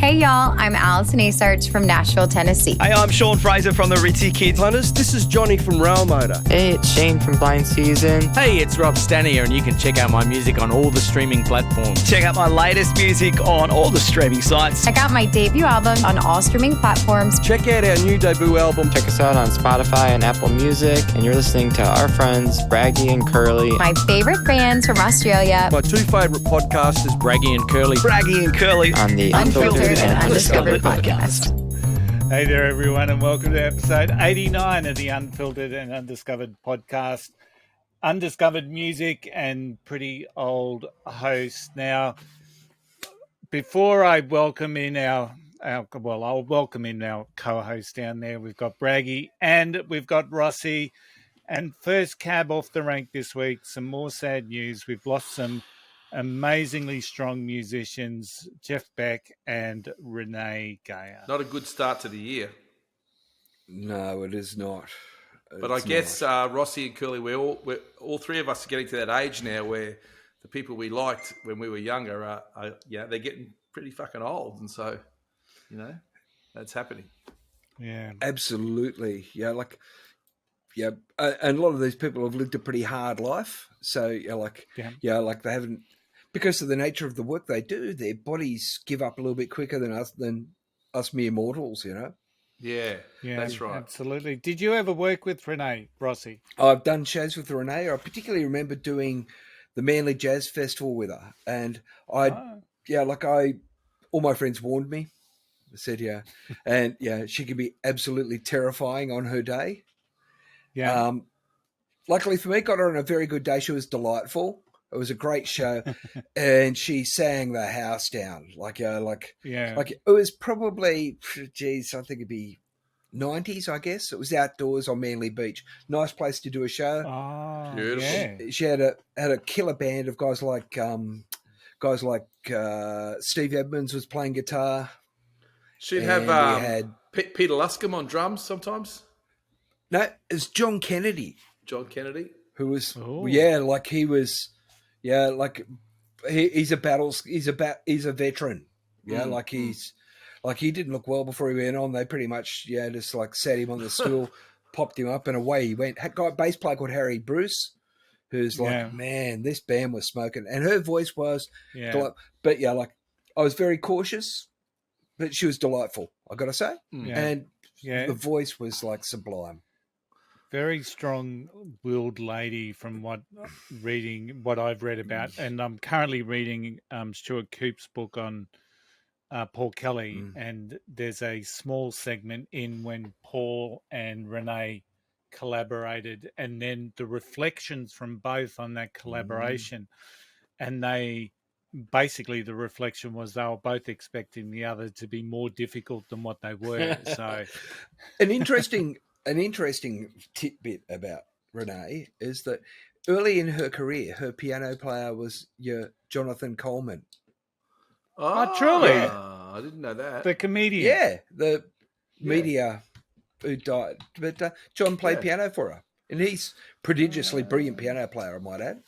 Hey y'all, I'm Allison Asarch from Nashville, Tennessee. Hey, I'm Sean Fraser from the Ritzy Kids. Hunters, this is Johnny from Rail Motor. Hey, it's Shane from Blind Season. Hey, it's Rob Stanier, and you can check out my music on all the streaming platforms. Check out my latest music on all the streaming sites. Check out my debut album on all streaming platforms. Check out our new debut album. Check us out on Spotify and Apple Music. And you're listening to our friends, Braggy and Curly. My favorite bands from Australia. My two favourite podcasters, Braggy and Curly. Braggy and Curly. On the Unfiltered and Undiscovered podcast. Hey there, everyone, and welcome to episode 89 of the Unfiltered and Undiscovered podcast. Undiscovered music and pretty old hosts. Now, before I welcome in I'll welcome in our co-host down there. We've got Braggy and we've got Rossy. And first cab off the rank this week, some more sad news. We've lost some amazingly strong musicians, Jeff Beck and Renee Gayer. Not a good start to the year. No, it is not. But I guess Rossy and Curly, we're all three of us are getting to that age now where the people we liked when we were younger are they're getting pretty fucking old, and so that's happening. Yeah, Absolutely. And a lot of these people have lived a pretty hard life. So they haven't, because of the nature of the work they do, their bodies give up a little bit quicker than us mere mortals, Yeah, that's right. Absolutely. Did you ever work with Renee, Rossy? I've done shows with Renee. I particularly remember doing the Manly Jazz Festival with her. And all my friends warned me. I said, and she can be absolutely terrifying on her day. Yeah. Luckily for me, got her on a very good day. She was delightful. It was a great show, and she sang the house down. It was probably, I think it'd be 90s, I guess. It was outdoors on Manly Beach. Nice place to do a show. Oh, beautiful. Yeah. She had a killer band of guys like Steve Edmonds was playing guitar. She'd have Peter Luscombe on drums sometimes. No, it's John Kennedy. John Kennedy, who was he's a veteran. He didn't look well before he went on. They pretty much just sat him on the stool, popped him up, and away he went. Got a bass player called Harry Bruce, who's man, this band was smoking, and her voice was but I was very cautious, but she was delightful, I gotta say. And the voice was sublime. Very strong-willed lady from what I've read about, and I'm currently reading Stuart Coop's book on Paul Kelly, and there's a small segment in when Paul and Renee collaborated, and then the reflections from both on that collaboration, and the reflection was they were both expecting the other to be more difficult than what they were. So, An interesting tidbit about Renee is that early in her career, her piano player was Jonathan Coleman. Oh, truly? I didn't know that. The comedian. Yeah, the media who died. But John played piano for her. And he's prodigiously brilliant piano player, I might add.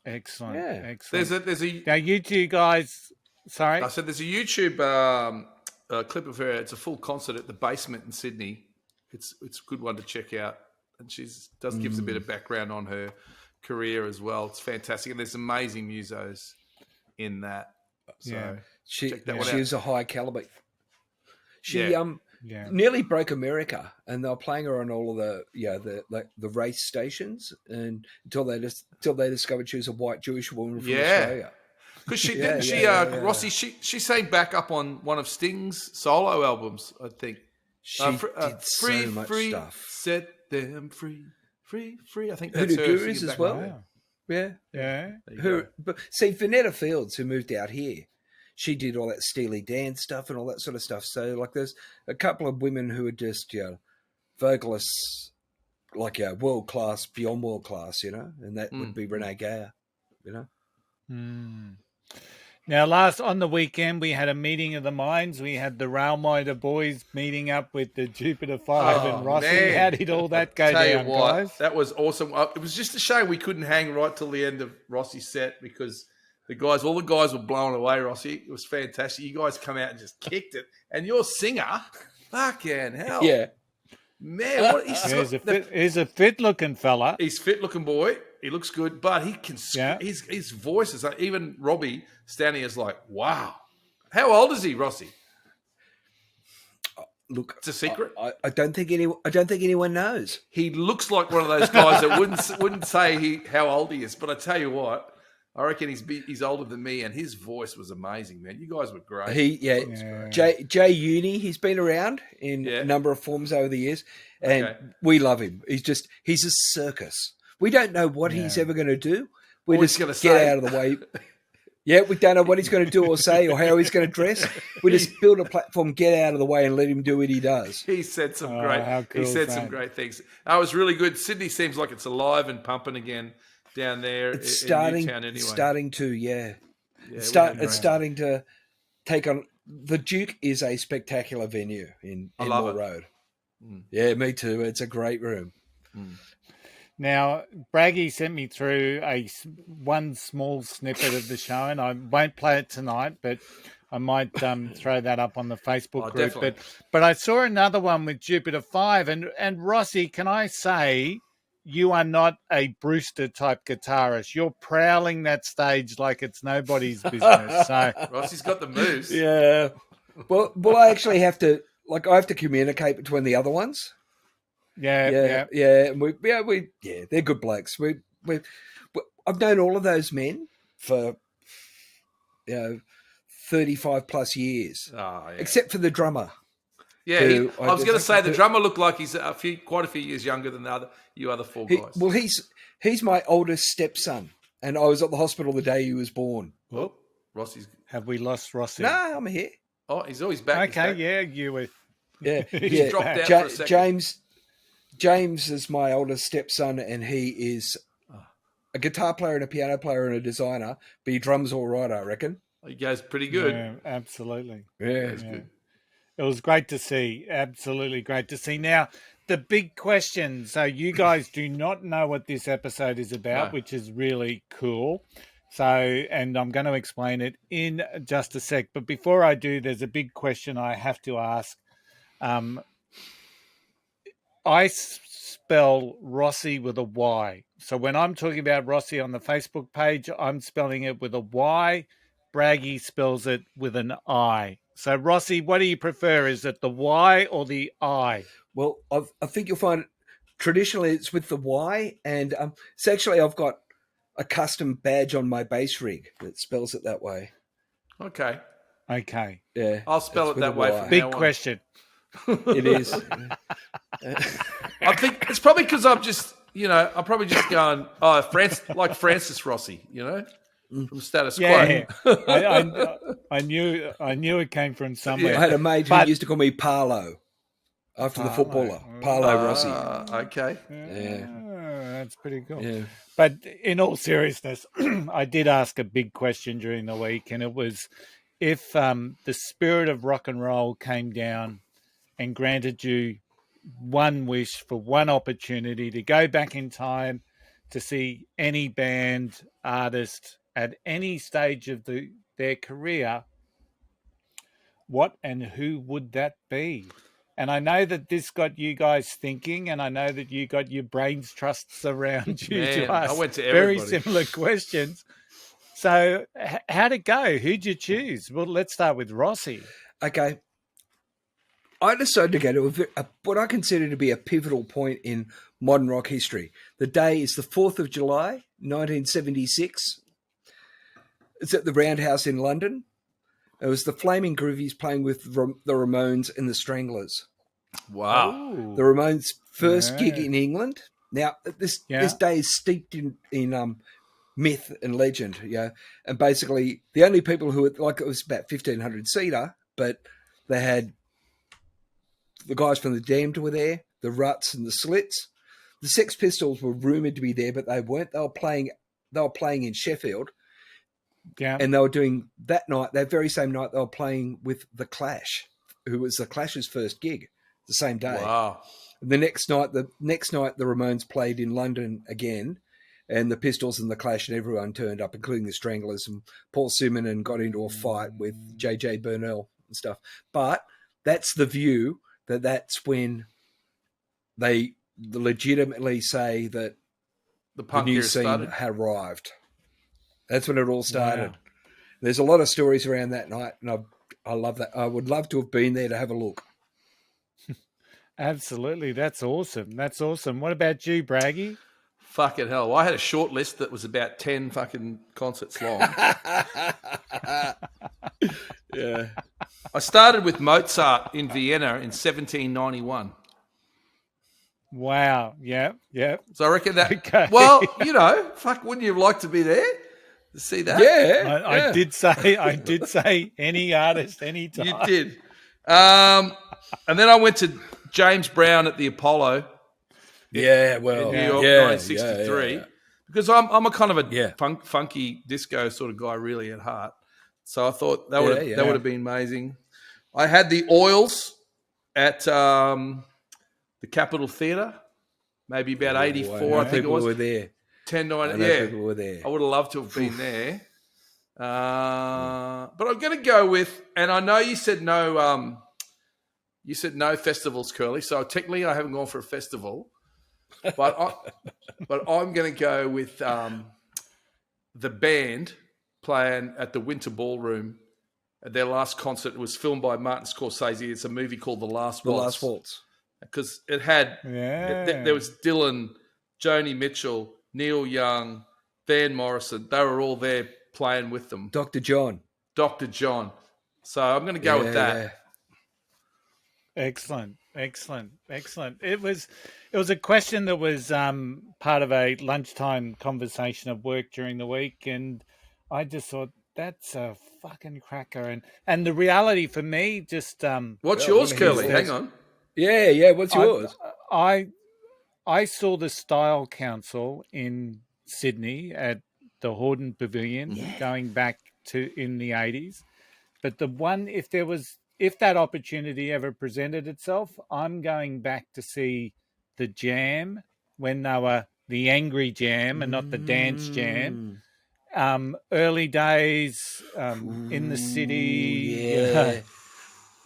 Excellent. Yeah. Excellent. There's a now, you two guys, sorry? I said there's a YouTube clip of her. It's a full concert at the Basement in Sydney. It's a good one to check out, and gives a bit of background on her career as well. It's fantastic, and there's amazing musos in that. So check that one out. She was a high caliber. She nearly broke America, and they were playing her on all of the race stations, and until they discovered she was a white Jewish woman from Australia. Because Rossy, she sang back up on one of Sting's solo albums, I think. She did so much stuff. Set them free. I think Hoodoo that's her. Gurus as well. Wow. Yeah. But see, Vanetta Fields, who moved out here, she did all that Steely Dan stuff and all that sort of stuff. So, there's a couple of women who are just, vocalists, world class, beyond world class, and that would be Renee Gayer, Now, on the weekend, we had a meeting of the minds. We had the Rail Motor boys meeting up with the Jupiter 5 and Rossy. Man. How did all that go down, guys? That was awesome. It was just a shame we couldn't hang right till the end of Rossy's set because all the guys were blown away, Rossy. It was fantastic. You guys come out and just kicked it. And your singer, fucking hell. Yeah. Man, what, He's a fit-looking fella. he's fit-looking boy. He looks good, but he can. Yeah. His voice is like, even Robbie standing is like, wow. How old is he, Rossy? Look, It's a secret. I don't think anyone knows. He looks like one of those guys that wouldn't say how old he is. But I tell you what, I reckon he's older than me, and his voice was amazing, man. You guys were great. Jay Uni, he's been around in a number of forms over the years, and we love him. He's a circus. We don't know what he's ever going to do. We just get out of the way. Yeah, we don't know what he's going to do or say or how he's going to dress. We just build a platform, get out of the way, and let him do what he does. He said some some great things. That was really good. Sydney seems like it's alive and pumping again down there. It's in starting. Newtown anyway. It's starting to, It's starting to take on. The Duke is a spectacular venue in Moore Road. Yeah, me too. It's a great room. Now, Braggy sent me through one small snippet of the show, and I won't play it tonight, but I might throw that up on the Facebook group. Definitely. But I saw another one with Jupiter 5, and Rossy, can I say you are not a Brewster-type guitarist. You're prowling that stage like it's nobody's business. So Rossy's got the moves. Yeah. Well, I actually have to, I have to communicate between the other ones. Yeah. And they're good blokes. I've known all of those men for 35 plus years, except for the drummer. Yeah, I was going to say the drummer looked like he's quite a few years younger than you other four guys. He's my oldest stepson, and I was at the hospital the day he was born. Well, Rossy's. Have we lost Rossy? No, I'm here. Oh, he's always back. Okay, yeah, you were. Yeah, He's dropped out for a second. James is my oldest stepson, and he is a guitar player and a piano player and a designer, but he drums all right, I reckon. He goes pretty good. Yeah, absolutely. Yeah, it's good. It was great to see. Absolutely great to see. Now, the big question. So you guys do not know what this episode is about, which is really cool. So, and I'm going to explain it in just a sec. But before I do, there's a big question I have to ask. I spell Rossy with a Y. So when I'm talking about Rossy on the Facebook page, I'm spelling it with a Y. Braggy spells it with an I. So, Rossy, what do you prefer? Is it the Y or the I? Well, I think you'll find traditionally it's with the Y, and it's actually I've got a custom badge on my bass rig that spells it that way. Okay. Yeah. I'll spell it that way from Big now on. question. It is. I think it's probably because I'm probably just going, Francis Rossi, from Status Quo. Yeah. I knew it came from somewhere. I had a mate who used to call me Parlo after the footballer, Parlo Rossi. Okay. Yeah. That's pretty cool. Yeah. But in all seriousness, I did ask a big question during the week, and it was if the spirit of rock and roll came down and granted you one wish for one opportunity to go back in time to see any band, artist at any stage of their career, what and who would that be? And I know that this got you guys thinking, and I know that you got your brains trusts around you to ask I went to very everybody. similar questions. So how'd it go? Who'd you choose? Well, let's start with Rossy. Okay. I decided to go to what I consider to be a pivotal point in modern rock history. The day is the 4th of July, 1976. It's at the Roundhouse in London. It was the Flaming Groovies playing with the Ramones and the Stranglers. Wow. Ooh. The Ramones' first gig in England. Now, this day is steeped in myth and legend, and basically the only people who it was about 1,500 seater, but they had the guys from the Damned were there, the Ruts and the Slits. The Sex Pistols were rumoured to be there, but they weren't. They were playing in Sheffield. Yeah. And they were doing that very same night, they were playing with The Clash, who was The Clash's first gig, the same day. Wow. The next night, the Ramones played in London again. and the Pistols and the Clash and everyone turned up, including the Stranglers, and Paul Simonon got into a fight with JJ Burnell and stuff. But that's the view that's when they legitimately say that The the punk new era scene started. had arrived. That's when it all started. Wow. There's a lot of stories around that night, and I love that. I would love to have been there to have a look. Absolutely. That's awesome. That's awesome. What about you, Braggy? Fucking hell. I had a short list that was about 10 fucking concerts long. Yeah. I started with Mozart in Vienna in 1791. Wow. Yep. Yep. So I reckon that, Okay. well, fuck, wouldn't you like to be there to see that? Yeah. I did say any artist, anytime. You did. And then I went to James Brown at the Apollo Yeah, in well, New York, yeah, 1963. yeah. Because I'm a kind of a Yeah. funky disco sort of guy, really, at heart. So I thought that would have been amazing. I had the Oils at the Capitol Theatre, maybe about 84, I think it was. People were there. 10, 9, I know yeah. people were there. I would have loved to have been there. But I'm going to go with, and I know you said no festivals, Curly. So technically I haven't gone for a festival, but I'm going to go with the band playing at the Winter Ballroom. Their last concert was filmed by Martin Scorsese. It's a movie called The Last Waltz. The Last Waltz. Because it had, there was Dylan, Joni Mitchell, Neil Young, Van Morrison. They were all there playing with them. Dr. John. Dr. John. So I'm going to go with that. Yeah. Excellent. It was a question that was part of a lunchtime conversation at work during the week, and I just thought that's a fucking cracker. And the reality for me, just what's yours, Curly? Hang on. Yeah. What's yours? I saw the Style Council in Sydney at the Hordern Pavilion going back to in the 80s. But the one, if that opportunity ever presented itself, I'm going back to see the Jam when they were the Angry Jam and not the Dance Jam. Early days in the city,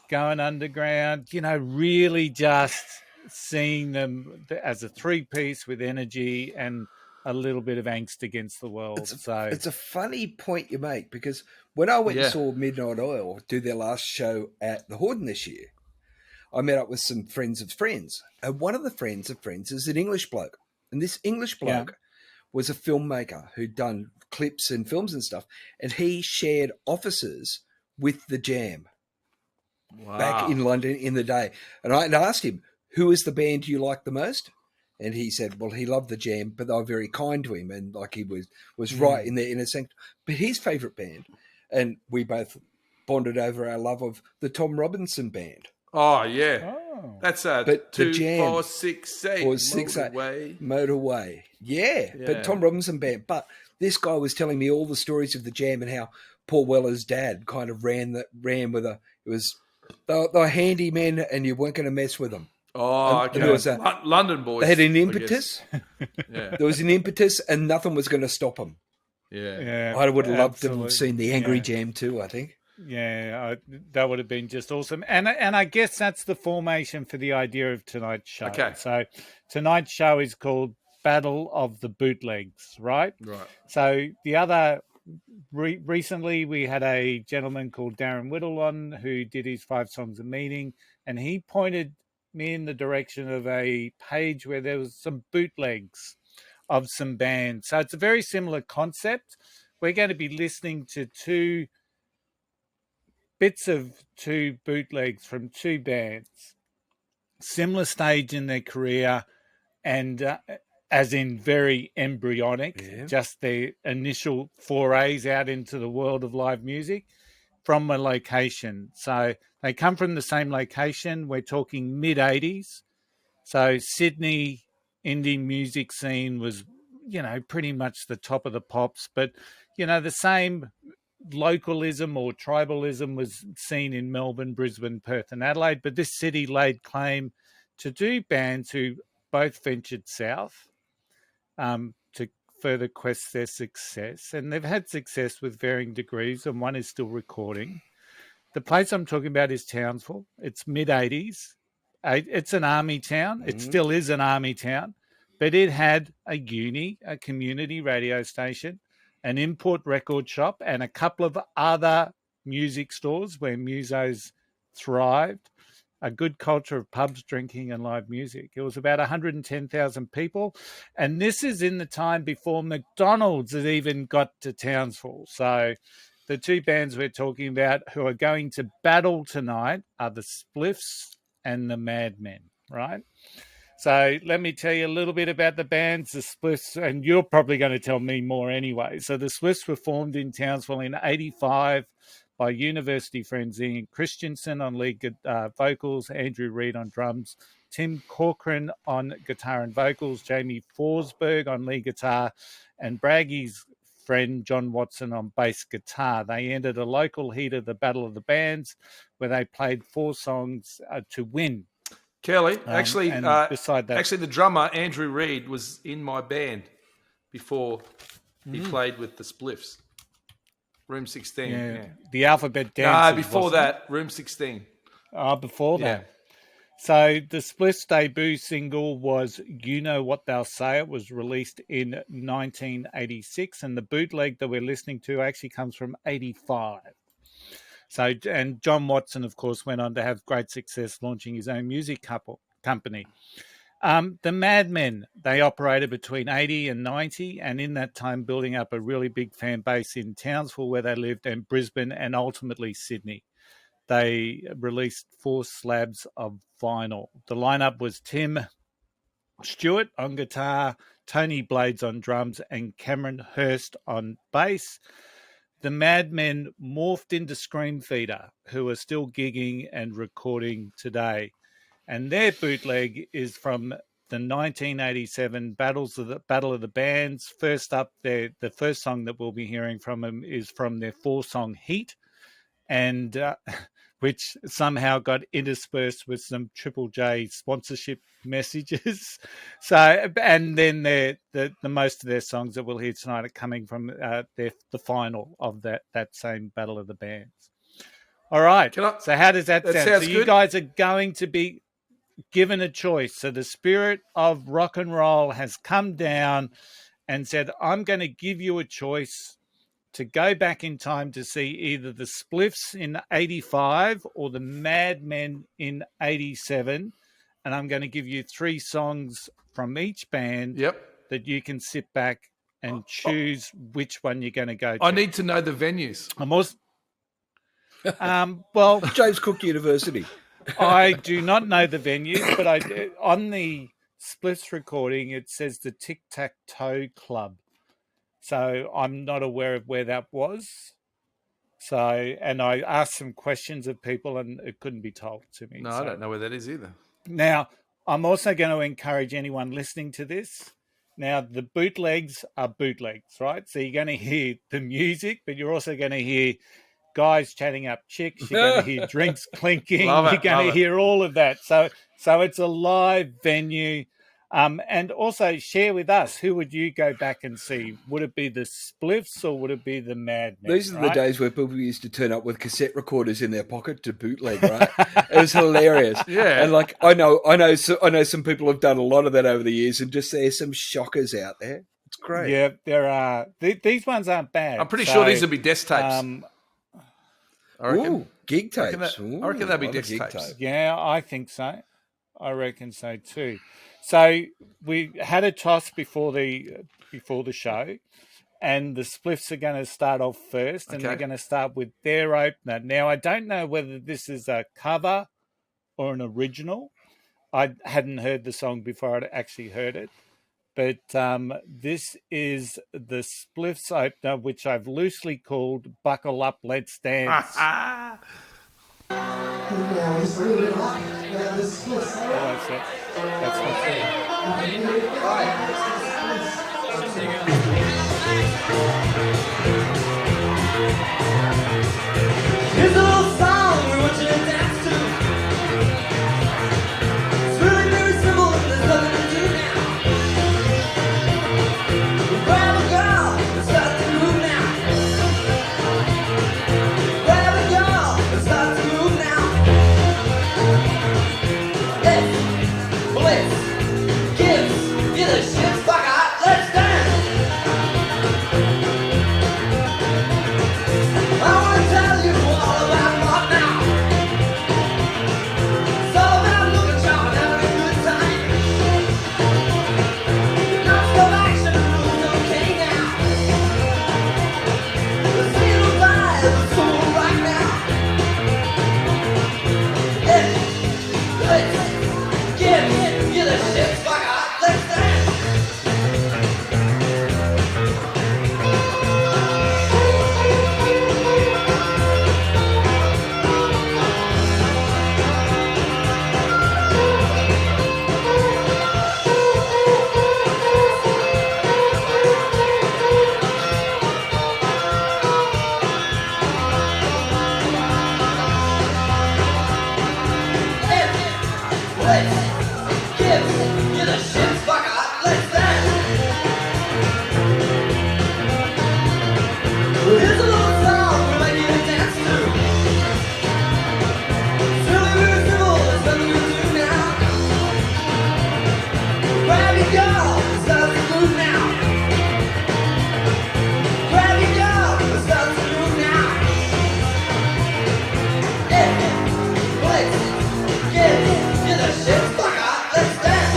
going underground, really just seeing them as a three-piece with energy and a little bit of angst against the world. It's a funny point you make, because when I went and saw Midnight Oil do their last show at the Hordern this year, I met up with some friends of friends. And one of the friends of friends is an English bloke. And this English bloke was a filmmaker who'd done clips and films and stuff. And he shared offices with the Jam back in London in the day. And I asked him, who is the band you like the most? And he said, well, he loved the Jam, but they were very kind to him. And like he was right in their inner sanctum. But his favourite band, and we both bonded over our love of the Tom Robinson Band. Oh, yeah. That's but 2, the Jam 4, 6, 8. 4, 6, 8 Motorway. Yeah, but Tom Robinson Band. But this guy was telling me all the stories of the Jam and how Paul Weller's dad kind of ran with they were handymen and you weren't going to mess with them. Oh, okay. There was London boys. They had an impetus. Yeah. There was an impetus and nothing was going to stop them. Yeah. I would have loved to have seen the Angry Jam too, I think. Yeah, that would have been just awesome. And I guess that's the formation for the idea of tonight's show. Okay. So tonight's show is called Battle of the Bootlegs, right? Right. So the other... recently, we had a gentleman called Darren Whittle on who did his 5 songs of meaning, and he pointed me in the direction of a page where there was some bootlegs of some bands. So it's a very similar concept. We're going to be listening to 2 bits of 2 bootlegs from 2 bands, similar stage in their career, and as in very embryonic, just their initial forays out into the world of live music from a location. So they come from the same location. We're talking mid-'80s. So Sydney indie music scene was, pretty much the top of the pops. But, the same localism or tribalism was seen in Melbourne, Brisbane, Perth and Adelaide. But this city laid claim to 2 bands who both ventured south to further quest their success, and they've had success with varying degrees, and one is still recording. The place I'm talking about is Townsville. It's mid-'80s. It's an army town. It still is an army town, but it had a community radio station, an import record shop, and a couple of other music stores where musos thrived. A good culture of pubs, drinking, and live music. It was about 110,000 people, and this is in the time before McDonald's had even got to Townsville. So the two bands we're talking about who are going to battle tonight are the Spliffs and the Madmen, right? So let me tell you a little bit about the bands, the Spliffs, and you're probably going to tell me more anyway. So the Spliffs were formed in Townsville in 85 by university friends Ian Christensen on lead vocals, Andrew Reid on drums, Tim Corcoran on guitar and vocals, Jamie Forsberg on lead guitar, and Braggy's friend John Watson on bass guitar. They entered a local heat of the Battle of the Bands where they played 4 songs to win. Curly, actually, beside that, the drummer, Andrew Reid, was in my band before he played with the Spliffs. Room 16. Yeah. The Alphabet Dancers. No, before that, Room 16. Before that. So the Spliffs' debut single was You Know What They'll Say. It was released in 1986, and the bootleg that we're listening to actually comes from 85. So, and John Watson, of course, went on to have great success launching his own music company. The Madmen, they operated between 80 and 90, and in that time building up a really big fan base in Townsville where they lived, and Brisbane, and ultimately Sydney. They released 4 slabs of vinyl. The lineup was Tim Stewart on guitar, Tony Blades on drums, and Cameron Hurst on bass. The Madmen morphed into Screamfeeder, who are still gigging and recording today. And their bootleg is from the 1987 Battle of the Bands. First up, the first song that we'll be hearing from them is from their 4-song Heat, and which somehow got interspersed with some Triple J sponsorship messages. So, and then the most of their songs that we'll hear tonight are coming from the final of that same Battle of the Bands. All right. So how does that sound? So you guys are going to be given a choice. So the spirit of rock and roll has come down and said, I'm going to give you a choice to go back in time to see either the Spliffs in 85 or the Madmen in 87. And I'm going to give you 3 songs from each band that you can sit back and choose which one you're going to go to. I need to know the venues. I'm also, well, James Cook University. I do not know the venues, but on the Spliffs recording, it says the Tic Tac Toe Club. So I'm not aware of where that was. So, and I asked some questions of people and it couldn't be told to me. No, I don't know where that is either. Now, I'm also going to encourage anyone listening to this. Now, the bootlegs are bootlegs, right? So you're going to hear the music, but you're also going to hear guys chatting up chicks. You're going to hear drinks clinking. You're going to hear all of that. So it's a live venue. And also share with us, who would you go back and see? Would it be the Spliffs or would it be the Madmen? These are the days where people used to turn up with cassette recorders in their pocket to bootleg, right? It was hilarious. Yeah. And like, I know some people have done a lot of that over the years, and just there's some shockers out there. It's great. Yeah, there are. These ones aren't bad. I'm pretty sure these would be desk tapes. I reckon. Gig tapes. I reckon that'd be desk tapes. Tape. Yeah, I think so. I reckon so too. So we had a toss before the show, and the Spliffs are going to start off first, and they're going to start with their opener. Now, I don't know whether this is a cover or an original. I hadn't heard the song before I'd actually heard it, but this is the Spliffs opener, which I've loosely called "Buckle Up, Let's Dance." That's what's Here's a little song we want you to dance to. It's really very simple and there's nothing to do now. Grab let's give you the shit, fucker. Let's dance. Here's a little song we'll make you dance to. Silly, really simple, there's nothing to do now. Grab your girl, it starts to move now. Grab your girl, it starts to move now. Let's give you the shit, fucker. Let's dance.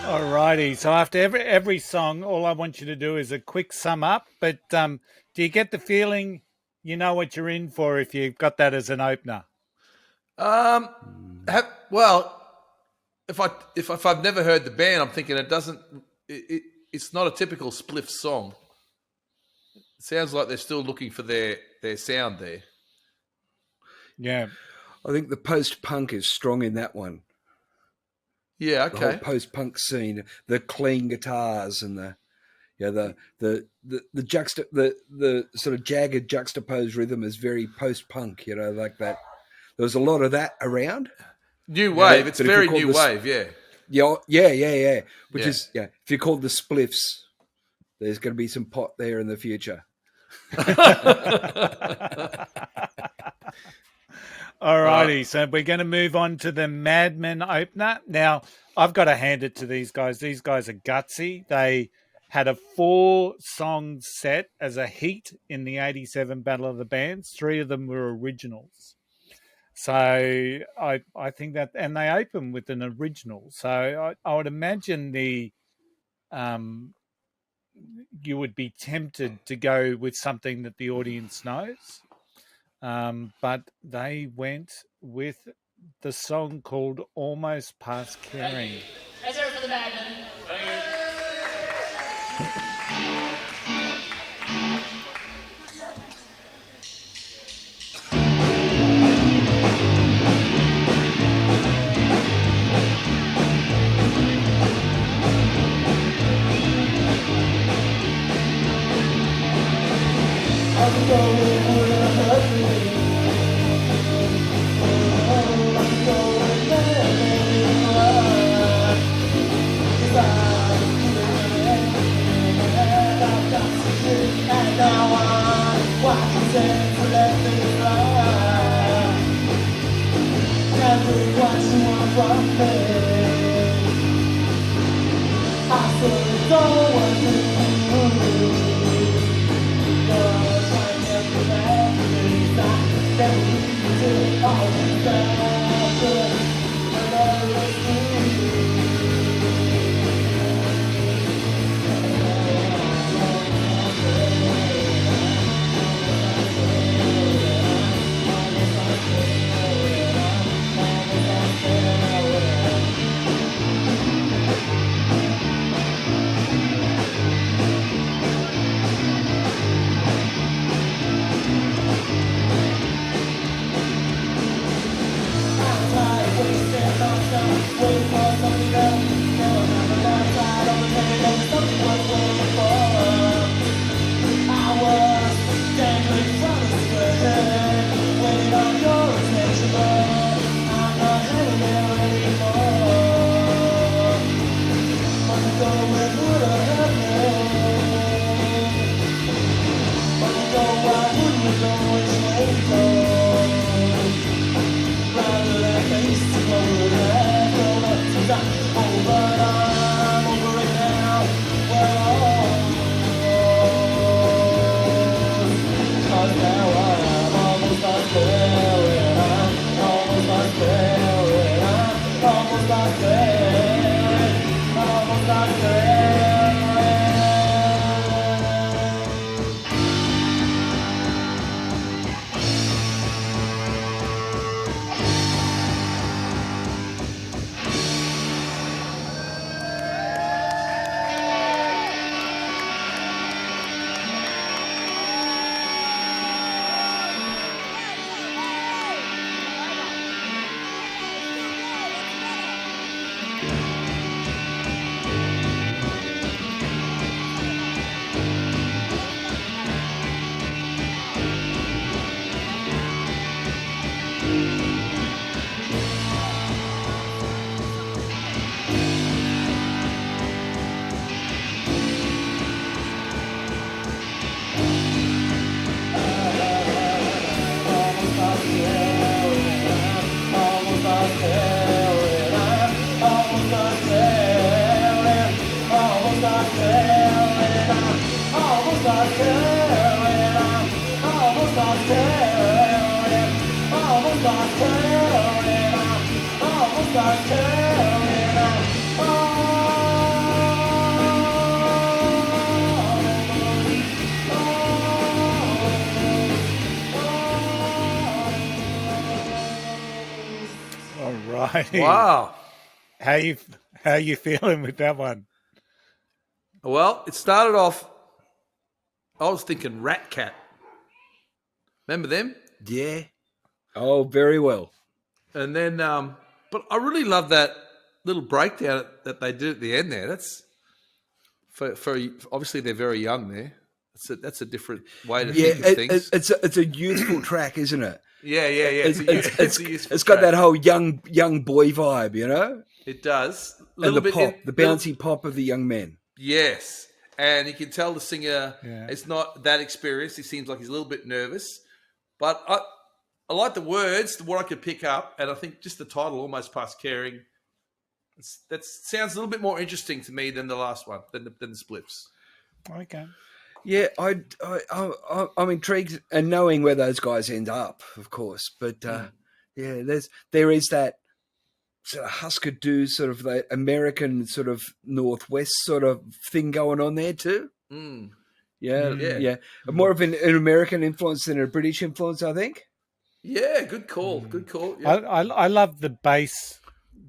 Alrighty, so after every song, all I want you to do is a quick sum up. But do you get the feeling you know what you're in for if you've got that as an opener? Well, if I've never heard the band, I'm thinking it's not a typical Spliff song. It sounds like they're still looking for their sound there. Yeah. I think the post-punk is strong in that one. Yeah, The whole okay. post-punk scene, the clean guitars and the sort of jagged juxtaposed rhythm is very post-punk, like that. There was a lot of that around. New wave. But It's if you very call new this- wave, yeah. Yeah. Which Yeah. is, if you call the Spliffs, there's going to be some pot there in the future. Alrighty, so we're going to move on to the Madmen opener. Now, I've got to hand it to these guys. These guys are gutsy. They had a 4-song set as a heat in the 87 Battle of the Bands. 3 of them were originals. So I think that, and they open with an original. So I would imagine you would be tempted to go with something that the audience knows. But they went with the song called Almost Past Caring. Let's hear it for the Madmen. start turning on. All right. Wow. How you feeling with that one? Well, it started off, I was thinking Rat Cat. Remember them? Yeah. Oh, very well. And then, but I really love that little breakdown that they did at the end there. That's for obviously they're very young there. That's a different way to think of things. It's a youthful track, isn't it? Yeah. It's got that whole young boy vibe, you know. It does. And the pop, the bouncy pop of the young men. Yes, and you can tell the singer is not that experienced. He seems like he's a little bit nervous, but I like the words, what I could pick up, and I think just the title, Almost Past Caring, that sounds a little bit more interesting to me than the last one, than the Spliffs. Okay. Yeah, I'm intrigued and knowing where those guys end up, of course. But there is that sort of Husker Du, sort of the American sort of Northwest sort of thing going on there too. Mm. Yeah. More of an American influence than a British influence, I think. Yeah, good call. Yeah. I love the bass.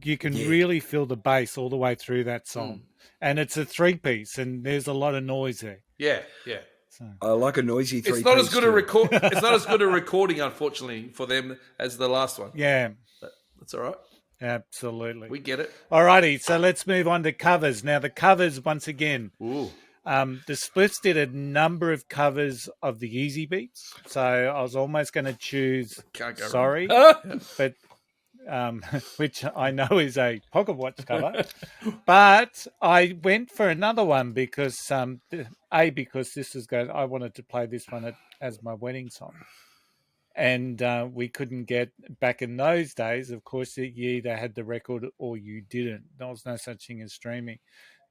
You can really feel the bass all the way through that song. And it's a 3-piece, and there's a lot of noise there. Yeah. So. I like a noisy 3-piece. It's not as good a record. It's not as good a recording, unfortunately, for them as the last one. Yeah, but that's all right. Absolutely, we get it. Alrighty, so let's move on to covers. Now, the covers once again. Ooh. The Spliffs did a number of covers of the Easy Beats, so I was almost going to choose Sorry, but which I know is a pocket watch cover, but I went for another one because because this is good. I wanted to play this one as my wedding song, and we couldn't get back in those days. Of course, you either had the record or you didn't. There was no such thing as streaming.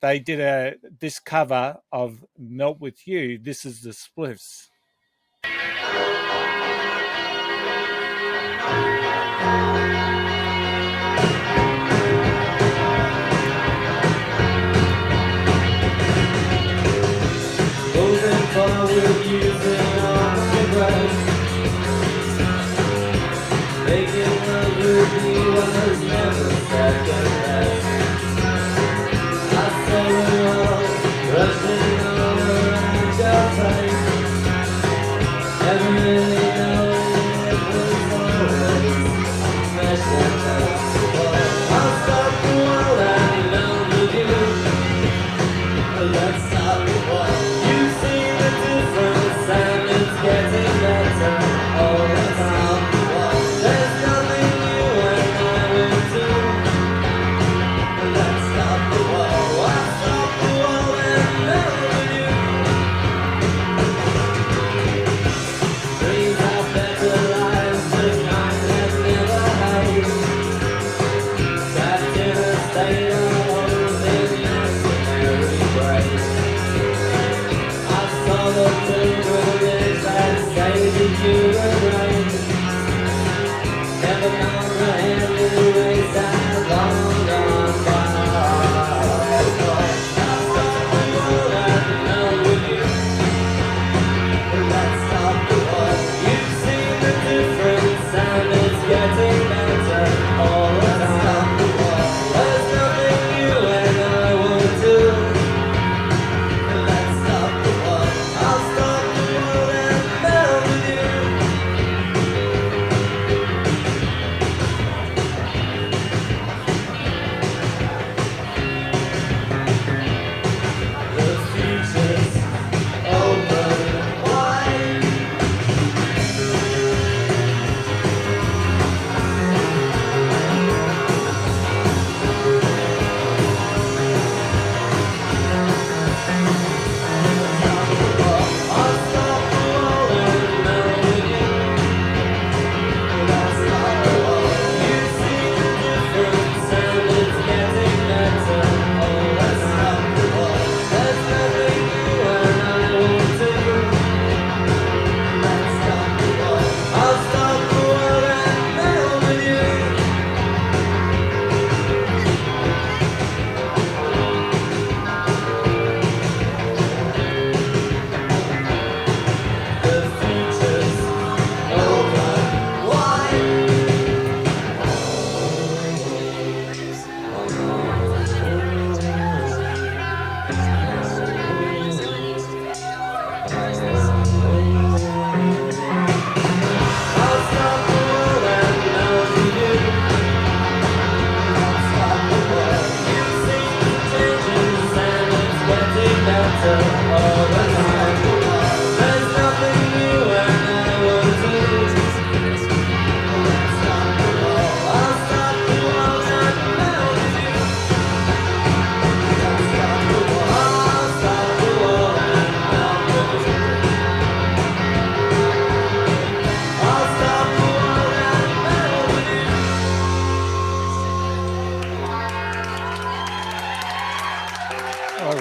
They did this cover of Melt With You. This is the Spliffs. Moving forward using all the breath. Making love with you was never second best. I say we're all rushing all around your place. Never really know it was always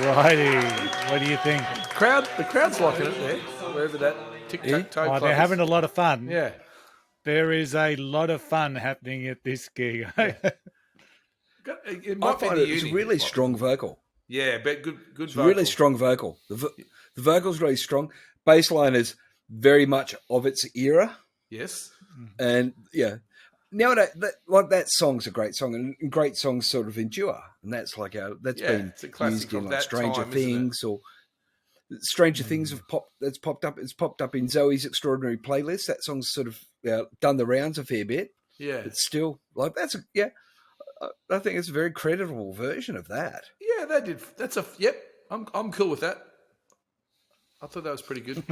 righty. What do you think? The crowd's liking it there, wherever that tic-tac-toe club They're is. having a lot of fun. Yeah. There is a lot of fun happening at this gig. It I might be find the it's a uni. really strong vocal. Yeah, but good It's a vocal. really strong vocal. The vocal's really strong. Bass line is very much of its era. Yes. And yeah, nowadays, that song's a great song, and great songs sort of endure. And that's been it's a classic used in of like that Stranger time, isn't it? Things or Stranger Things have popped up. It's popped up in Zoe's Extraordinary Playlist. That song's sort of done the rounds a fair bit. Yeah. It's still like I think it's a very creditable version of that. Yeah, they did. Yep. I'm cool with that. I thought that was pretty good.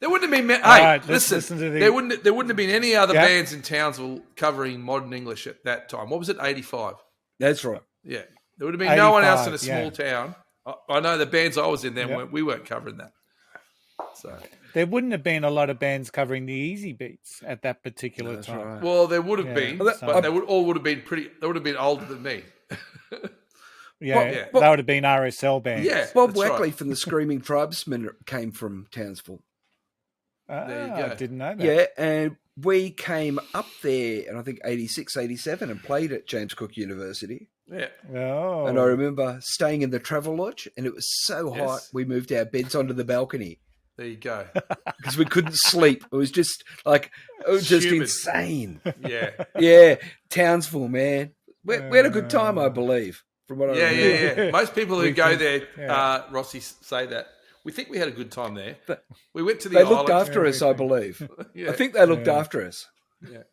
There wouldn't have been. Hey, right, listen. to the... There wouldn't have been any other bands in Townsville covering modern English at that time. What was it? 85. That's right. Yeah, there would have been no one else in a 85, small town. I know the bands I was in then we weren't covering that. So There wouldn't have been a lot of bands covering the easy beats at that particular time. Right. well, there would have been, Well, but they would have been pretty. They would have been older than me. They would have been RSL bands. Yeah, Bob that's Wackley right. from the Screaming Tribesmen came from Townsville. There you go. I didn't know that. Yeah, and we came up there in I think 86, 87 and played at James Cook University. Yeah, Oh. And I remember staying in the travel lodge, and it was so Yes. hot we moved our beds onto the balcony there you go. because we couldn't sleep. It was just Humid. insane. Yeah, Yeah, Townsville, man. We had a good time, I believe. From what I remember. yeah. Most people who go there, Rossy, say that. We think we had a good time there. We went to the They looked island. after us, I believe. Yeah. I think they looked after us.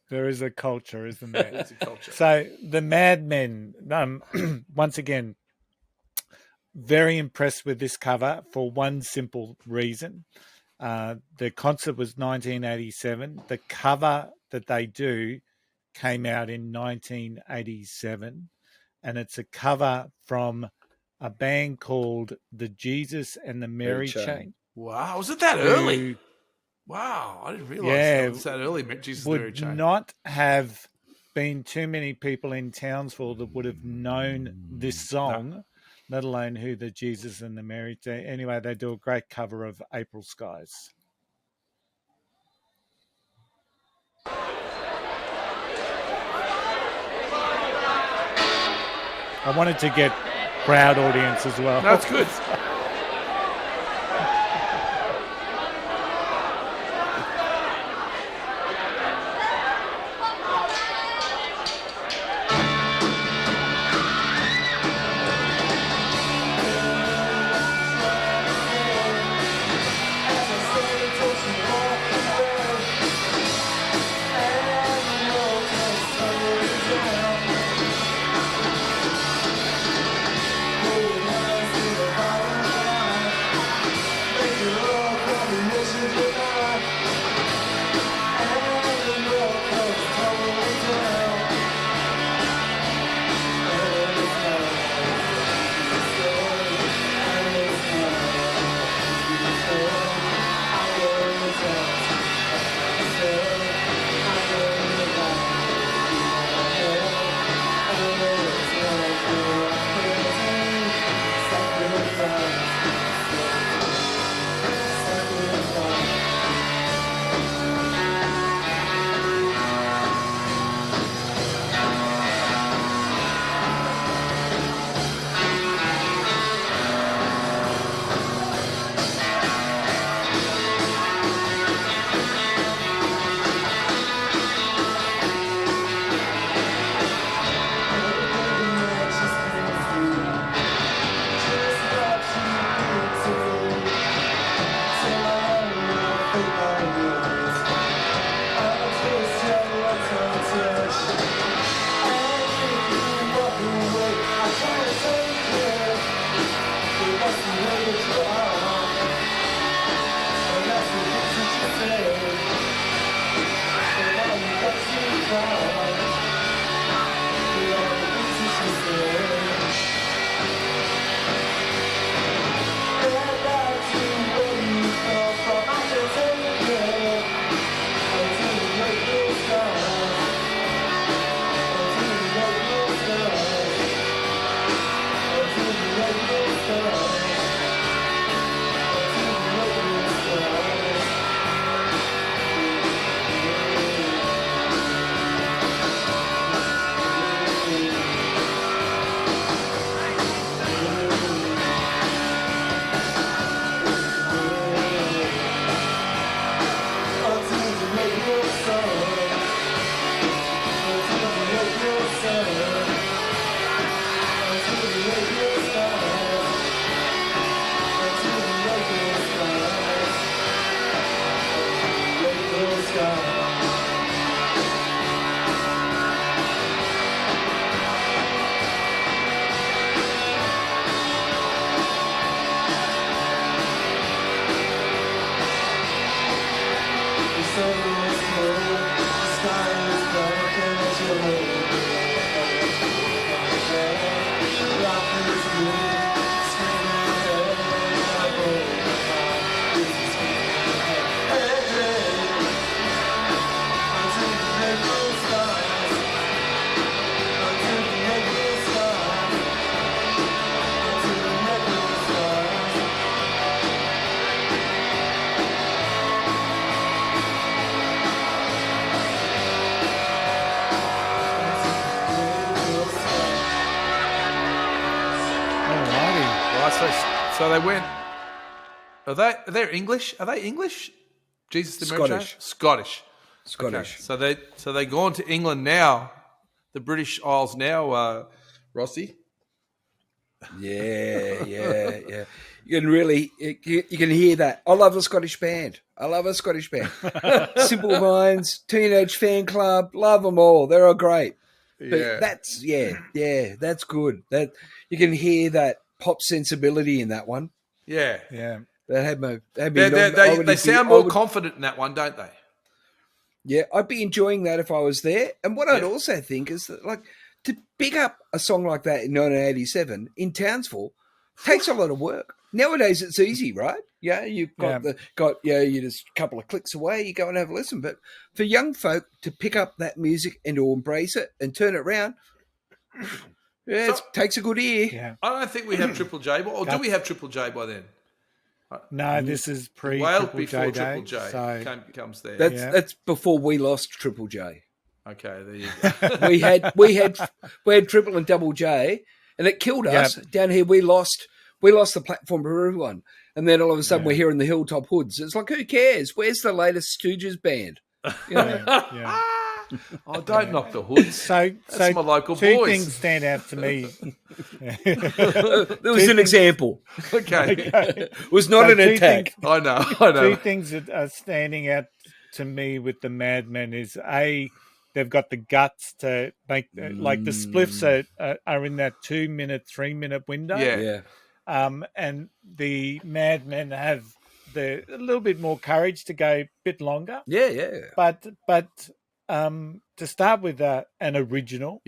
There is a culture, isn't there? It's a culture. So the Madmen, once again, very impressed with this cover for one simple reason. The concert was 1987. The cover that they do came out in 1987, and it's a cover from a band called the Jesus and the Mary Chain. Wow, was it that early? Wow, I didn't realize it was that early. Jesus and Mary Would Chain. not have been too many people in Townsville that would have known this song, let alone who the Jesus and the Mary Chain. Anyway, they do a great cover of April Skies. I wanted to get crowd audience as well. That's good. So they went. Are they English? Are they English? Jesus the Scottish. Scottish. Scottish. Okay. So they gone to England now, the British Isles now, Rossy. Yeah. You can really, you can hear that. I love a Scottish band. Simple Minds, Teenage Fan Club, love them all. They're all great. But Yeah. that's good. That you can hear that pop sensibility in that one. Yeah. Yeah. That had me. They sound more confident in that one, don't they? Yeah, I'd be enjoying that if I was there. And what I'd also think is that, like, to pick up a song like that in 1987 in Townsville takes a lot of work. Nowadays, it's easy, right? Yeah, you've got you're just a couple of clicks away, you go and have a listen. But for young folk to pick up that music and to embrace it and turn it around, it takes a good ear. Yeah. I don't think we have Triple J, or do we have Triple J by then? No, this is Well Triple before J Triple Day, J so comes there. That's before we lost Triple J. Okay, there you go. we had Triple and Double J, and it killed us. Down here, we lost the platform for everyone. And then all of a sudden we're hearing the Hilltop Hoods. It's like, who cares? Where's the latest Stooges band? You know? Oh, don't knock the Hoods. That's my local two boys. things stand out to me. There was an example. Okay. It was not an attack. I know. Two things that are standing out to me with the Madmen is they've got the guts to make like the Spliffs are in that 2 minute, 3 minute window. Yeah. And the Madmen have a little bit more courage to go a bit longer. Yeah. But to start with an original,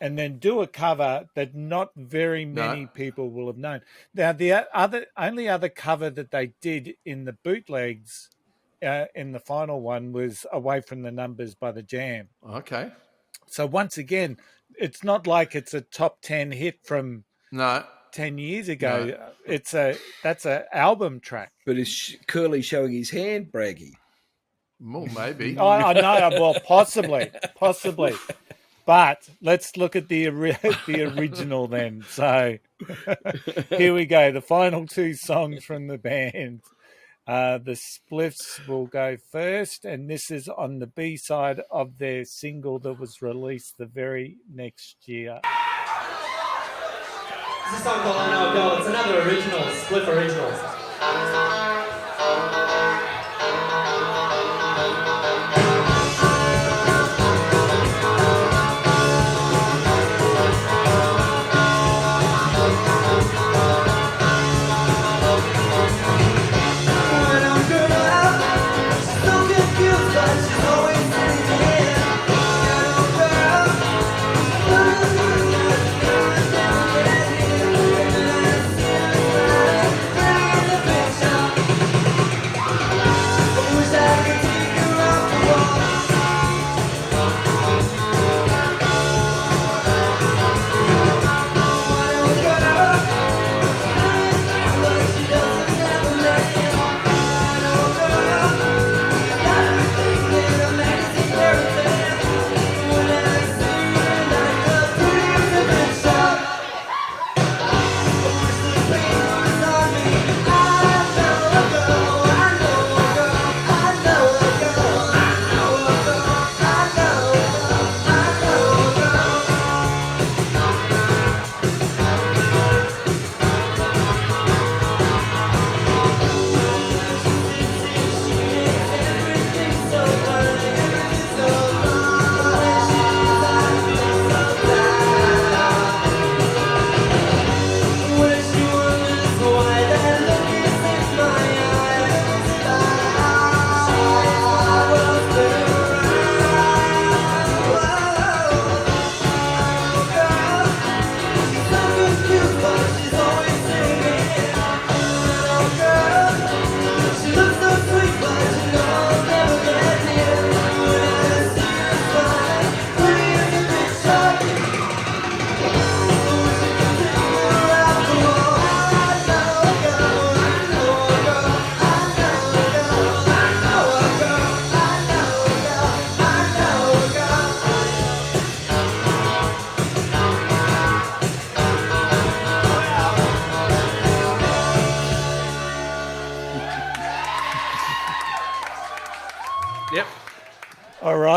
and then do a cover that not very many people will have known. Now, the only other cover that they did in the bootlegs in the final one was "Away from the Numbers" by the Jam. Okay. So once again, it's not like it's a top 10 hit from 10 years ago. No. That's an album track. But is Curly showing his hand, Braggy? Well, maybe. I know. Well, possibly. But let's look at the original then. So here we go. The final two songs from the band. The Spliffs will go first, and this is on the B-side of their single that was released the very next year. This is a song called I Know a Girl. It's another original, Spliff original.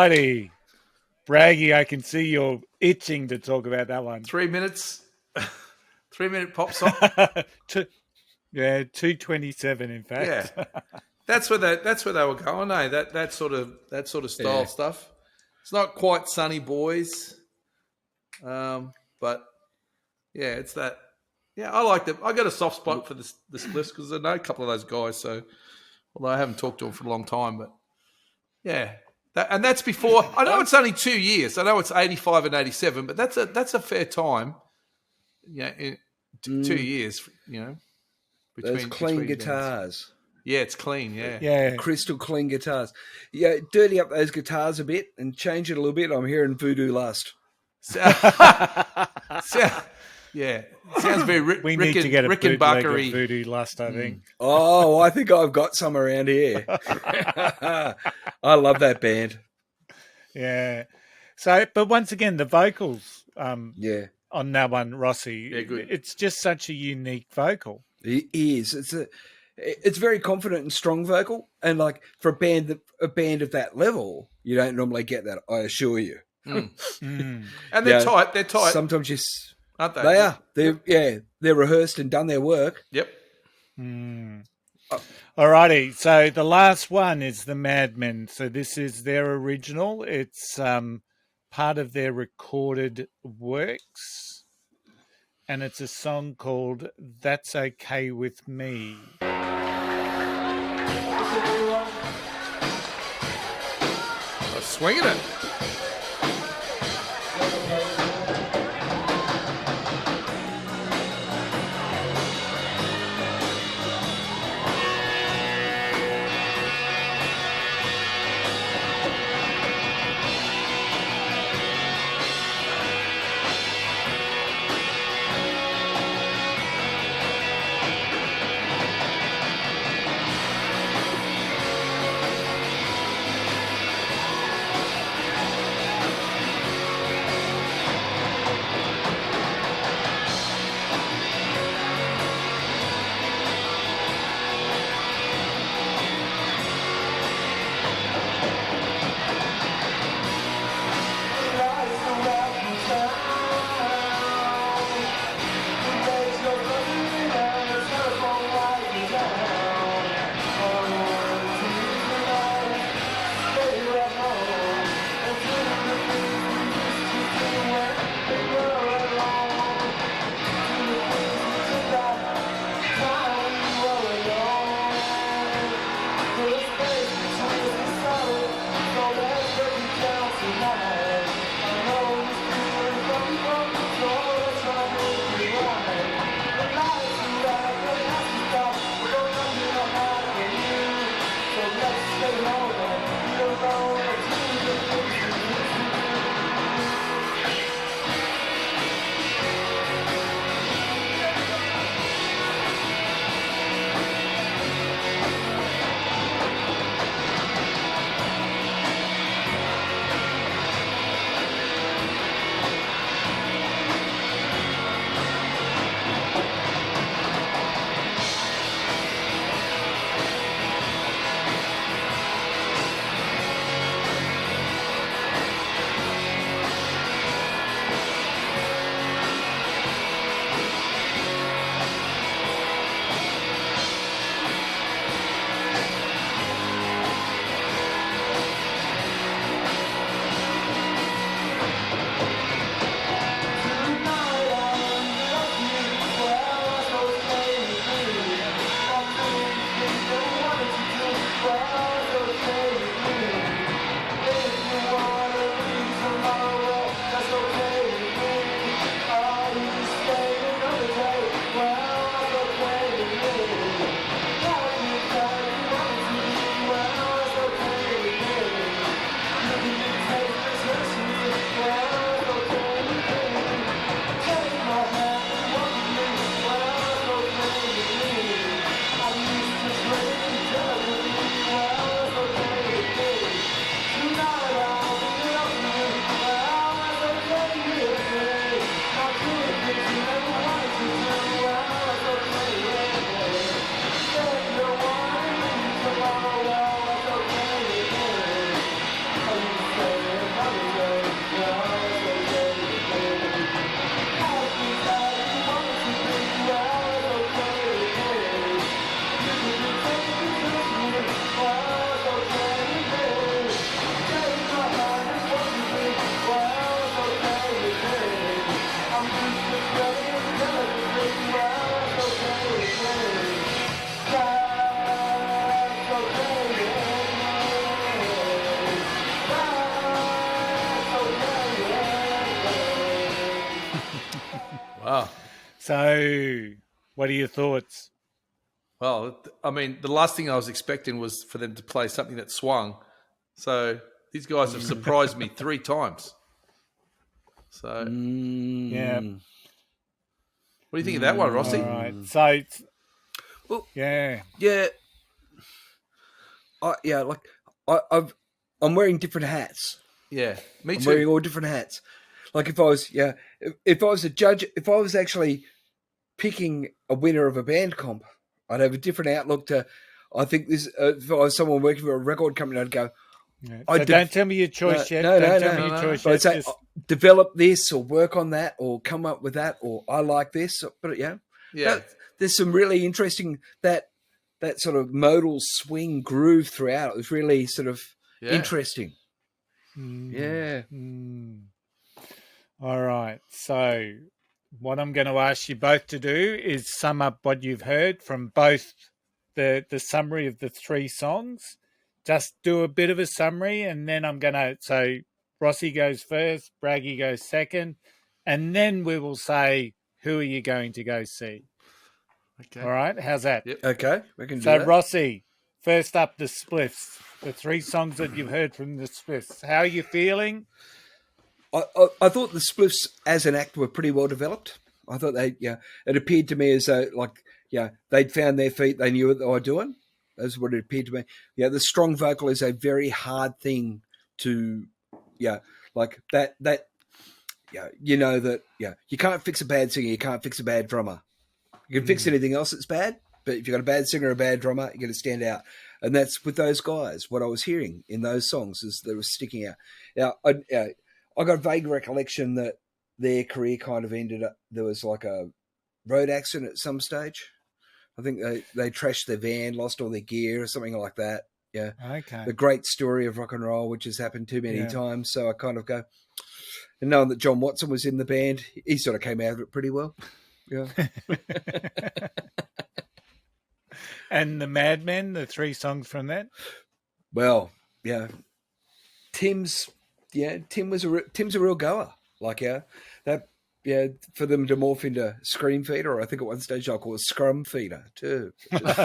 righty. Braggy, I can see you're itching to talk about that one. 3 minutes. 3 minute pop song. 2:27 in fact. Yeah. That's where they were going, eh? That sort of style stuff. It's not quite Sunny Boys. But yeah, it's that. Yeah, I like them. I got a soft spot for the Spliffs because I know a couple of those guys. So, although I haven't talked to them for a long time, but yeah, that's before. I know it's only 2 years. I know it's 85 and 87, but that's a fair time. Yeah, 2 years. You know, those clean between guitars. bands. Yeah, it's clean. Yeah, Yeah. Crystal clean guitars. Yeah, dirty up those guitars a bit and change it a little bit. I'm hearing Voodoo Lust. Yeah, sounds very We need to get a bootleg of Rickenbackery. Voodoo Lust, I think. Oh, I think I've got some around here. I love that band. Yeah. So, but once again, the vocals Yeah, on that one, Rossy, Yeah, good. it's just such a unique vocal. it is. It's very confident and strong vocal, and like for a band of that level, you don't normally get that. I assure you. And they're Yeah. tight. They're tight, Sometimes aren't they? they are. They're rehearsed and done their work. Yep. Alrighty, so the last one is The Madmen. So this is their original. It's part of their recorded works, and it's a song called "That's Okay with Me." I'm swinging it. Wow. So, what are your thoughts? Well, I mean, the last thing I was expecting was for them to play something that swung. So these guys have surprised me 3 times. So Yeah. what do you think of that one, Rossi? All right. So, Well, yeah. yeah, I'm wearing different hats. Yeah, me I'm too. wearing all different hats. Like if I was a judge, if I was actually picking a winner of a band comp, I'd have a different outlook to. I think this. If I was someone working for a record company, I'd go. Yeah. So don't tell me your choice yet. No, Don't tell me your choice But I'd yet. say Just... develop this or work on that or come up with that or I like this. But Yeah. there's some really interesting that sort of modal swing groove throughout. It was really sort of interesting. Yeah. All right. So what I'm going to ask you both to do is sum up what you've heard from both the summary of the 3 songs. Just do a bit of a summary, and then I'm going to... So Rossy goes first, Braggy goes second, and then we will say, who are you going to go see? Okay. All right? How's that? Yep. Okay, we can do So that. Rossy, first up, the Spliffs. The 3 songs that you've heard from the Spliffs. How are you feeling? I thought the Spliffs as an act were pretty well developed. I thought it appeared to me as though, they'd found their feet, they knew what they were doing. That's what it appeared to me. Yeah, the strong vocal is a very hard thing to, like that, you can't fix a bad singer, you can't fix a bad drummer. You can fix anything else that's bad, but if you've got a bad singer or a bad drummer, you're going to stand out. And that's with those guys. What I was hearing in those songs is they were sticking out. Now, I got a vague recollection that their career kind of ended up, there was like a road accident at some stage. I think they trashed their van, lost all their gear or something like that. Yeah. Okay. The great story of rock and roll, which has happened too many times. So I kind of go, and knowing that John Watson was in the band, he sort of came out of it pretty well. Yeah. And the Madmen, the 3 songs from that? Well, yeah. Tim's a real goer. For them to morph into Scream Feeder, or I think at one stage I'll call it Scrum Feeder too. But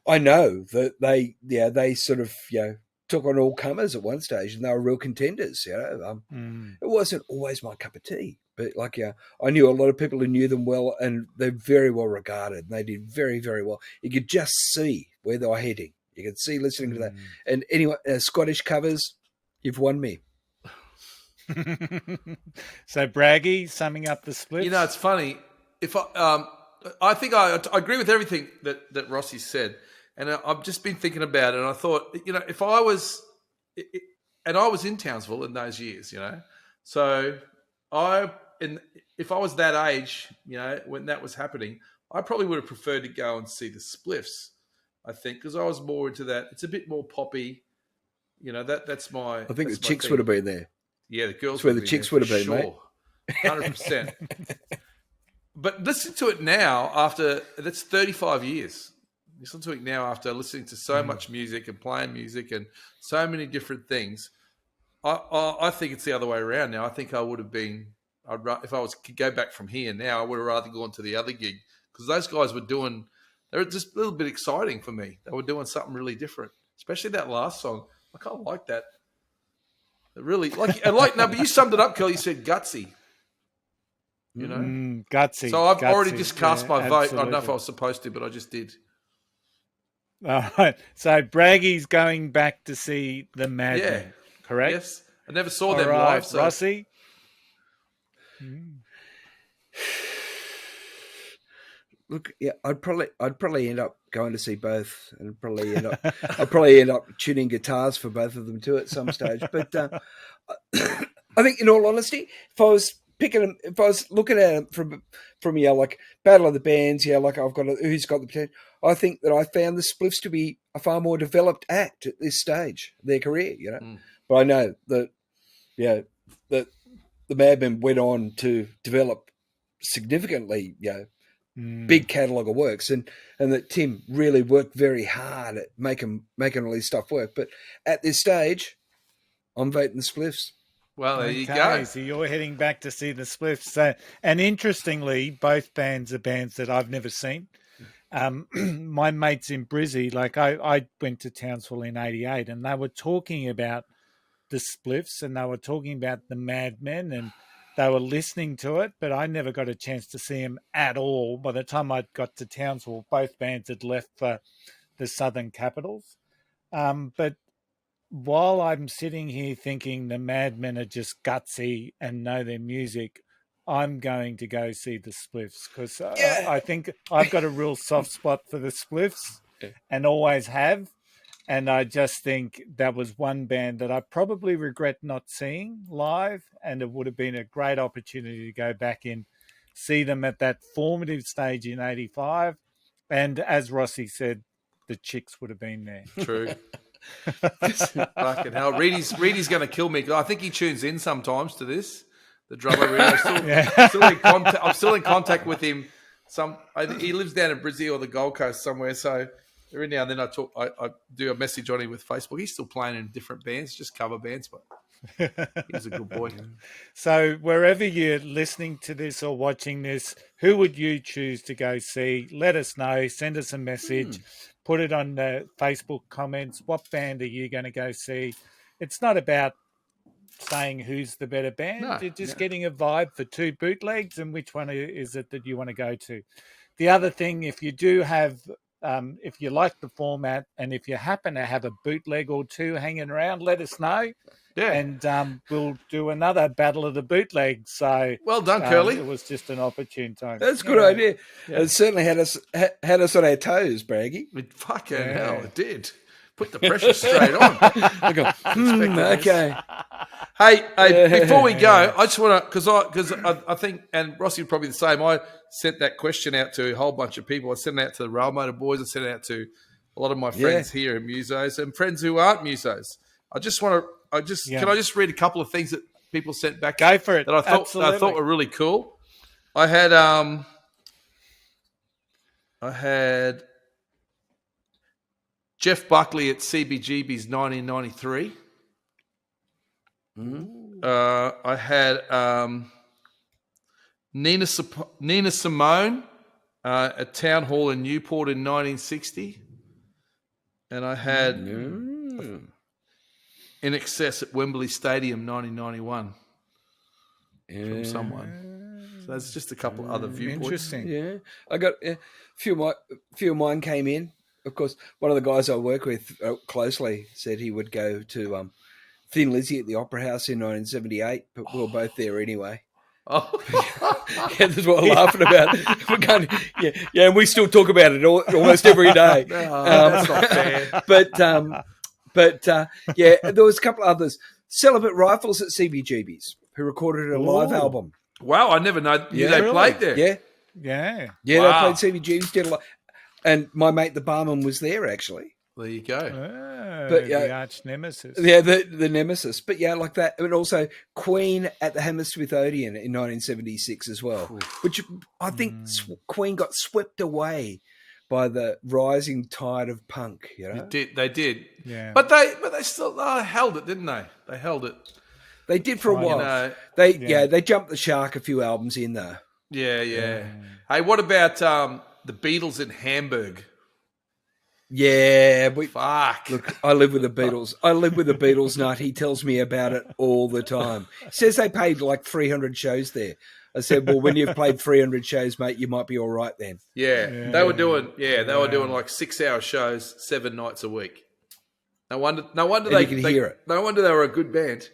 I know that they sort of took on all comers at one stage, and they were real contenders. It wasn't always my cup of tea, but I knew a lot of people who knew them well, and they're very well regarded. And they did very, very well. You could just see where they were heading. You could see listening to that. And anyway, Scottish covers, you've won me. So Braggy, summing up the Spliffs. It's funny. If I think I agree with everything that Rossi said, and I've just been thinking about it. And I thought, if I was, and I was in Townsville in those years, so if I was that age, when that was happening, I probably would have preferred to go and see the Spliffs. I think because I was more into that. It's a bit more poppy. That's my. I think the chicks would have been there. Yeah, the girls. That's where the chicks would have been, mate. 100%. But listen to it now after that's 35 years. Listen to it now after listening to so much music and playing music and so many different things. I think it's the other way around now. I think I would have been. If I could go back from here now, I would have rather gone to the other gig because those guys were doing. They were just a little bit exciting for me. They were doing something really different, especially that last song. I kind of like that. Really, but you summed it up, Kelly. You said gutsy. Gutsy. So I've already gutsy. just cast my vote. Absolutely. I don't know if I was supposed to, but I just did. All right. So Braggy's going back to see the Madmen, correct? Yes. I never saw All them right. live. So. Rossy? Look, I'd probably end up going to see both, and I'd probably end up tuning guitars for both of them too at some stage. But I think, in all honesty, if I was looking at it from Battle of the Bands, I've got who's got the potential. I think that I found the Spliffs to be a far more developed act at this stage of their career. But I know that that the Madmen went on to develop significantly. Big catalogue of works, and that Tim really worked very hard at making all this stuff work. But at this stage, I'm voting the Spliffs. Well, there you Okay, go. so you're heading back to see the Spliffs. So, and interestingly, both bands are bands that I've never seen. My mates in Brizzy, like I went to Townsville in '88, and they were talking about the Spliffs, and they were talking about the Madmen, and they were listening to it, but I never got a chance to see them at all. By the time I got to Townsville, both bands had left for the Southern Capitals. But while I'm sitting here thinking the Madmen are just gutsy and know their music, I'm going to go see the Spliffs because I think I've got a real soft spot for the Spliffs and always have. And I just think that was one band that I probably regret not seeing live, and it would have been a great opportunity to go back and see them at that formative stage in '85. And as Rossy said, the chicks would have been there. True. Fucking hell. Reedy's going to kill me. I think he tunes in sometimes to this. The drummer, Reedy. I'm still in contact with him. He lives down in Brizzy or the Gold Coast somewhere, so every now and then I do a message on him with Facebook. He's still playing in different bands, just cover bands, but he's a good boy. So wherever you're listening to this or watching this, who would you choose to go see? Let us know. Send us a message. Put it on the Facebook comments. What band are you going to go see? It's not about saying who's the better band. No, You're just getting a vibe for two bootlegs and which one is it that you want to go to. The other thing, if you do have if you like the format and if you happen to have a bootleg or two hanging around, let us know. Yeah. And we'll do another battle of the bootlegs. So well done, Curly. It was just an opportune time. That's a good idea. Yeah. It certainly had us on our toes, Braggy. Fucking hell, it did. Put the pressure straight on. Okay. Hey, before we go, I just want to, because I think, and Rossy probably the same, I sent that question out to a whole bunch of people. I sent it out to the Rail Motor Boys. I sent it out to a lot of my friends here in Musos and friends who aren't Musos. Can I just read a couple of things that people sent back? Go for it. That I thought were really cool. I had Jeff Buckley at CBGB's 1993. I had Nina Simone at Town Hall in Newport in 1960. And I had In Excess at Wembley Stadium 1991 from someone. So that's just a couple other viewpoints. Interesting. Yeah. I got a few of mine came in. Of course, one of the guys I work with closely said he would go to Thin Lizzy at the Opera House in 1978, but we were both there anyway. Oh, yeah, that's what we're laughing about. We're going, and we still talk about it almost every day. That's not fair. But there was a couple of others. Celibate Rifles at CBGB's, who recorded a live album. Wow, I never knew they played there. Yeah. Wow. They played CBGB's, did a lot. And my mate, the barman, was there actually. There you go. But the arch nemesis. Yeah, the nemesis. But yeah, like that. And also Queen at the Hammersmith Odeon in 1976 as well, which I think Queen got swept away by the rising tide of punk. You know, they did. Yeah, but they still held it, didn't they? They held it. They did for a while. They jumped the shark a few albums in there. Yeah. Hey, what about the Beatles in Hamburg? Yeah, fuck. Look, I live with the Beatles. I live with the Beatles nut. He tells me about it all the time. He says they paid like 300 shows there. I said, well, when you've played 300 shows, mate, you might be all right then. Yeah. They were doing like 6-hour shows 7 nights a week. No wonder they can hear it. No wonder they were a good band.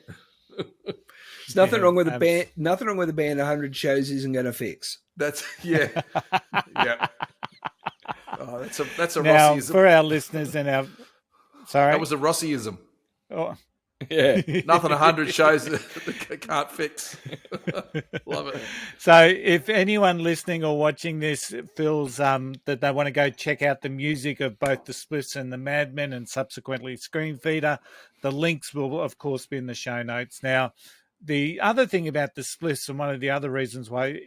There's nothing wrong with the band. Nothing wrong with the band. 100 shows isn't going to fix. That's yeah. Oh, that's a now, Rossyism. for our listeners and our that was a Rossyism. Oh. Yeah, nothing 100 shows can't fix. Love it. So, if anyone listening or watching this feels that they want to go check out the music of both the Spliffs and the Madmen and subsequently Screen Feeder, the links will, of course, be in the show notes. Now, the other thing about the Spliffs, and one of the other reasons why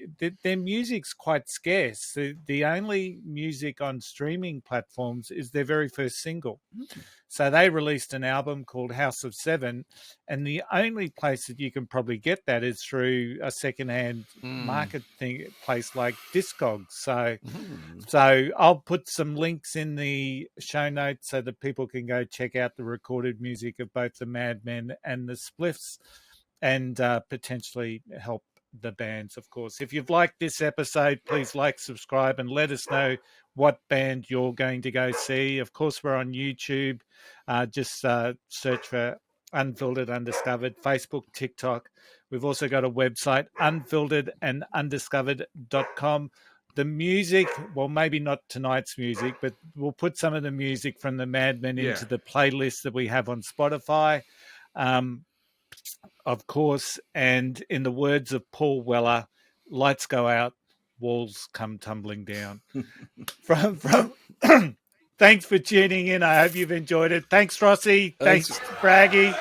their music's quite scarce. The only music on streaming platforms is their very first single. So they released an album called House of Seven, and the only place that you can probably get that is through a secondhand market place like Discogs. So I'll put some links in the show notes so that people can go check out the recorded music of both the Madmen and the Spliffs, and potentially help the bands, of course. If you've liked this episode, please like, subscribe, and let us know what band you're going to go see. Of course, we're on YouTube. Just search for Unfiltered, Undiscovered, Facebook, TikTok. We've also got a website, unfilteredandundiscovered.com. The music, well, maybe not tonight's music, but we'll put some of the music from the Madmen into the playlist that we have on Spotify. Of course, and in the words of Paul Weller, lights go out, walls come tumbling down. from Thanks for tuning in. I hope you've enjoyed it. Thanks, Rossy. Thanks, Braggy.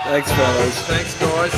Thanks, fellas. Thanks, guys.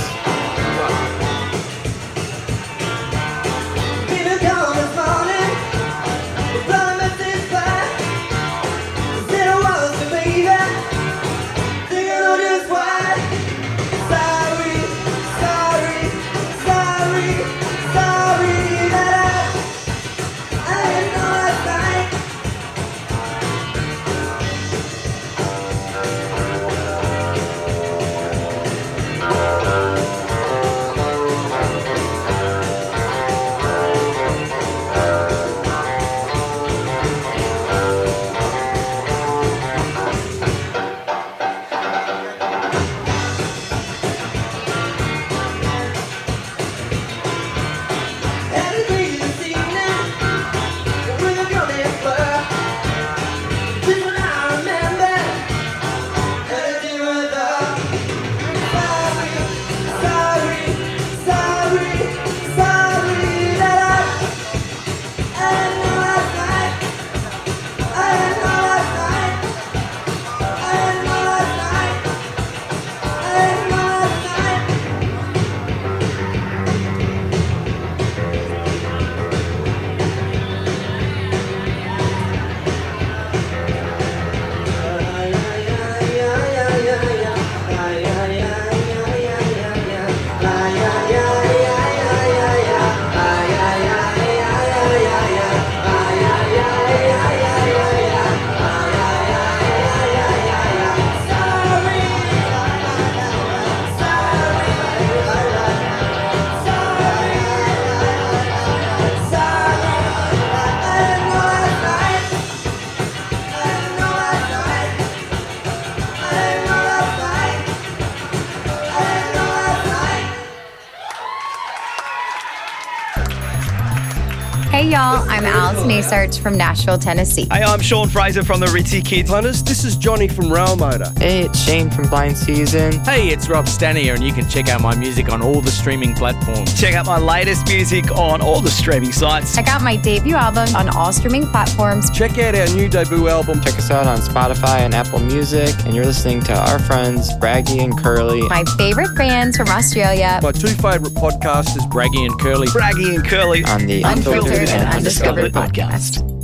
Hey y'all, I'm Alison Asarch from Nashville, Tennessee. Hey, I'm Sean Fraser from the Ritzy Kids. Punters, this is Johnny from Rail Motor. Hey, it's Shane from Blind Season. Hey, it's Rob Stanier, and you can check out my music on all the streaming platforms. Check out my latest music on all the streaming sites. Check out my debut album on all streaming platforms. Check out our new debut album. Check us out on Spotify and Apple Music, and you're listening to our friends Braggy and Curly. My favorite bands from Australia. My two favourite podcasters, Braggy and Curly. Braggy and Curly On the Unfiltered and Undiscovered podcast.